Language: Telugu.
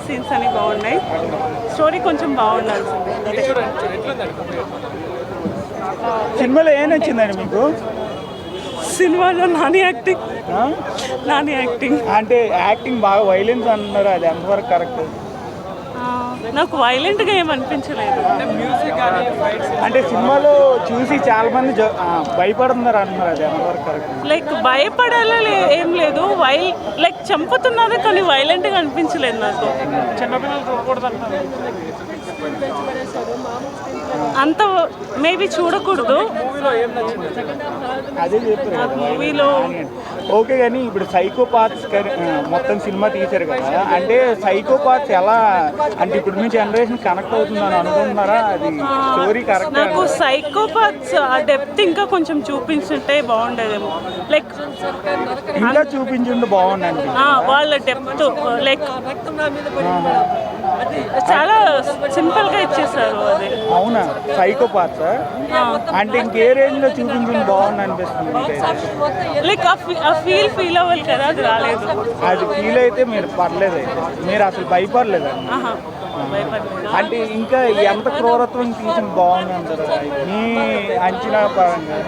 ఫైట్ సీన్స్ అని బాగున్నాయి. స్టోరీ కొంచెం బాగుండాల్సింది. సినిమాలో ఏం నచ్చిందండి మీకు? సినిమాలో నాని యాక్టింగ్ అంటే యాక్టింగ్ బాగా వైలెన్స్ అంటున్నారు, అది ఎంతవరకు కరెక్ట్? నాకు వైలెంట్గా ఏమనిపించలేదు. అంటే సినిమాలో చూసి చాలా మంది భయపడుతున్నారు అంటున్నారు, అది ఎంతవరకు కరెక్ట్? లైక్ భయపడాలా ఏం లేదు, లైక్ చంపుతున్నారు కానీ వైలెంట్గా అనిపించలేదు నాకు. చిన్నపిల్లలు చూడకూడదు అంటున్నారు. అంత మేబీ చూడకూడదు. అదే చెప్పారు మూవీలో. ఓకే, కానీ ఇప్పుడు సైకోపాత్స్ మొత్తం సినిమా తీశారు కదా, అంటే సైకోపాత్స్ ఎలా అంటే ఇప్పుడు మీ జనరేషన్ కనెక్ట్ అవుతుందని అనుకుంటున్నారా? అది స్టోరీ కరెక్ట్? నాకు సైకోపాత్స్ ఆ డెప్త్ ఇంకా కొంచెం చూపించుంటే బాగుండేదేమో. లైక్ ఇంకా చూపించుంటే బాగుండండి. వాళ్ళ డెప్త్ లైక్ చాలా సింపుల్ గా ఇచ్చేసారు అది. అవునా, సైకోపాత్స్ అంటే ఇంకే రేంజ్ లో చూపించుంటే బాగుంది అనిపిస్తుంది. లైక్ ఆ ఫీల్ అవ్వాలి కదా, అది రాలేదు. అది ఫీల్ అయితే మీరు పర్లేదు, అయితే మీరు అసలు భయపడలేదు అంటే ఇంకా ఎంత క్రూరత్వం తీసిన బాగుంది అంటారు మీ అంచనా పరంగా?